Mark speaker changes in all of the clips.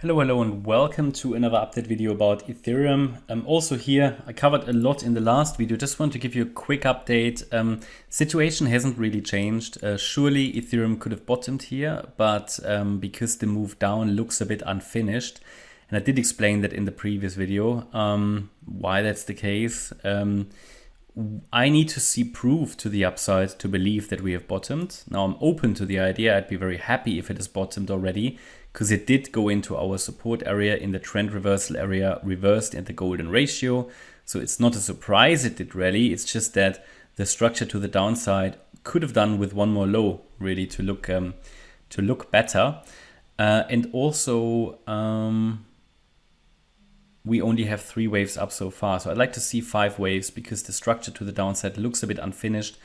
Speaker 1: Hello and welcome to another update video about Ethereum. Also here, I covered a lot in the last video. Just want to give you a quick update. Situation hasn't really changed. Surely Ethereum could have bottomed here, but because the move down looks a bit unfinished, and I did explain that in the previous video, why that's the case. I need to see proof to the upside to believe that we have bottomed. Now I'm open to the idea. I'd be very happy if it has bottomed already, because it did go into our support area in the trend reversal area, reversed at the golden ratio. So it's not a surprise it did rally. It's just that the structure to the downside could have done with one more low really to look better. And also we only have 3 waves up so far. So I'd like to see 5 waves because the structure to the downside looks a bit unfinished,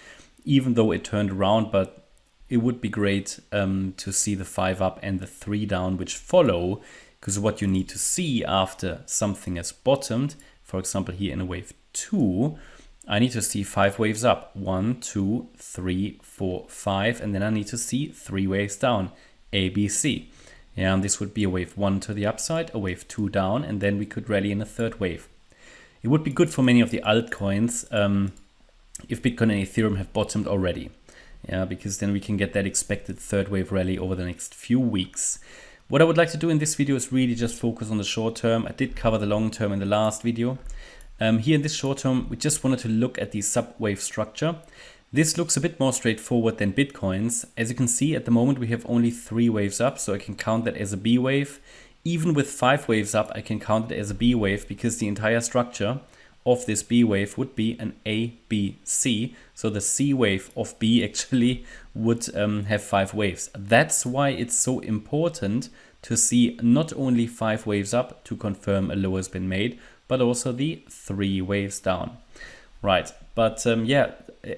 Speaker 1: even though it turned around. But it would be great to see the 5 up and the 3 down, which follow, because what you need to see after something has bottomed, for example, here in a wave 2, I need to see 5 waves up. 1, 2, 3, 4, 5, and then I need to see 3 waves down, A, B, C. Yeah, and this would be a wave 1 to the upside, a wave 2 down, and then we could rally in a 3rd wave. It would be good for many of the altcoins if Bitcoin and Ethereum have bottomed already. Yeah, because then we can get that expected 3rd wave rally over the next few weeks. What I would like to do in this video is really just focus on the short term. I did cover the long term in the last video. Here in this short term, we just wanted to look at the sub-wave structure. This looks a bit more straightforward than Bitcoin's. As you can see, at the moment we have only 3 waves up, so I can count that as a B wave. Even with 5 waves up, I can count it as a B wave because the entire structure of this B wave would be an A, B, C. So the C wave of B actually would have 5 waves. That's why it's so important to see not only 5 waves up to confirm a low has been made, but also the 3 waves down. Right, but yeah,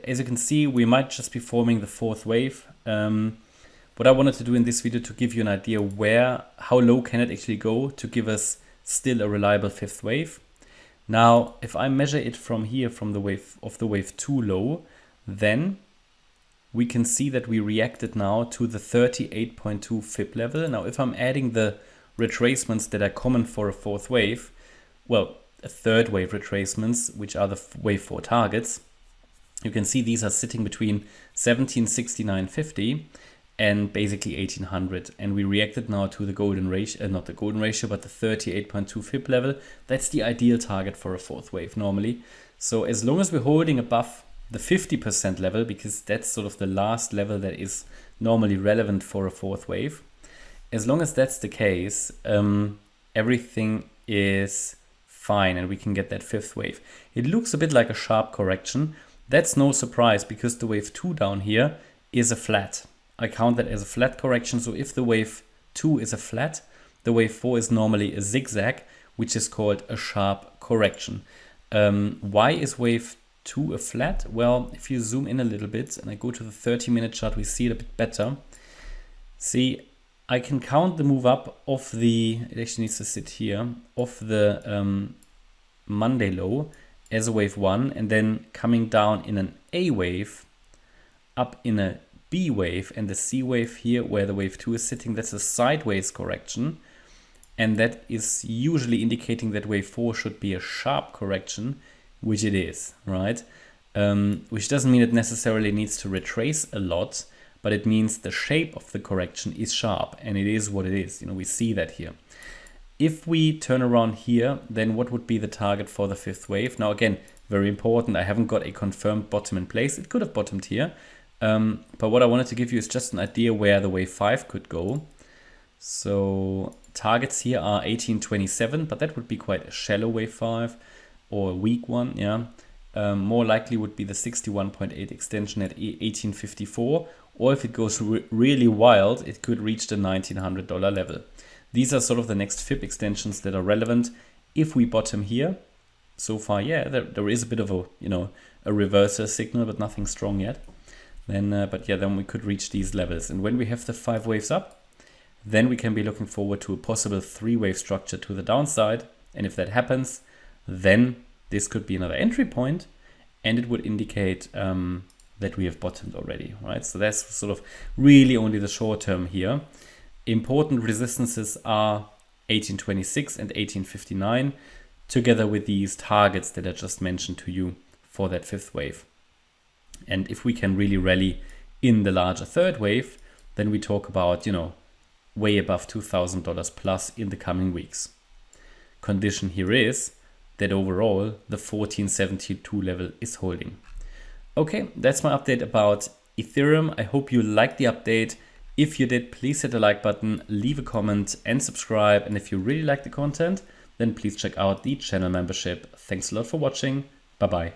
Speaker 1: as you can see, we might just be forming the 4th wave. What I wanted to do in this video to give you an idea how low can it actually go to give us still a reliable 5th wave. Now, if I measure it from here, from the wave 2 low, then we can see that we reacted now to the 38.2 fib level. Now, if I'm adding the retracements that are common for a 4th wave, well, a 3rd wave retracements, which are the wave 4 targets, you can see these are sitting between 1769.50 and basically 1800, and we reacted now to the golden ratio, not the golden ratio, but the 38.2 fib level. That's the ideal target for a 4th wave normally. So as long as we're holding above the 50% level, because that's sort of the last level that is normally relevant for a 4th wave, as long as that's the case, everything is fine and we can get that 5th wave. It looks a bit like a sharp correction. That's no surprise because the wave 2 down here is a flat. I count that as a flat correction. So if the wave 2 is a flat, the wave 4 is normally a zigzag, which is called a sharp correction. Why is wave 2 a flat? Well, if you zoom in a little bit and I go to the 30-minute chart, we see it a bit better. See, I can count the move up of the, it actually needs to sit here, of the Monday low as a wave 1, and then coming down in an A wave, up in a B wave, and the C wave here where the wave 2 is sitting, that's a sideways correction. And that is usually indicating that wave 4 should be a sharp correction, which it is, right? Which doesn't mean it necessarily needs to retrace a lot, but it means the shape of the correction is sharp, and it is what it is. You know, we see that here. If we turn around here, then what would be the target for the 5th wave? Now again, very important, I haven't got a confirmed bottom in place. It could have bottomed here. But what I wanted to give you is just an idea where the wave 5 could go. So targets here are 1827, but that would be quite a shallow wave 5 or a weak one. Yeah, more likely would be the 61.8 extension at 1854, or if it goes really wild, it could reach the $1900 level. These are sort of the next fib extensions that are relevant. If we bottom here, so far, yeah, there is a bit of a reversal signal, but nothing strong yet. Then, but yeah, then we could reach these levels. And when we have the 5 waves up, then we can be looking forward to a possible 3-wave structure to the downside. And if that happens, then this could be another entry point, and it would indicate that we have bottomed already, right? So that's sort of really only the short term here. Important resistances are 1826 and 1859, together with these targets that I just mentioned to you for that fifth wave. And if we can really rally in the larger third wave, then we talk about, way above $2,000 plus in the coming weeks. Condition here is that overall the 1472 level is holding. Okay, that's my update about Ethereum. I hope you liked the update. If you did, please hit the like button, leave a comment and subscribe. And if you really like the content, then please check out the channel membership. Thanks a lot for watching. Bye bye.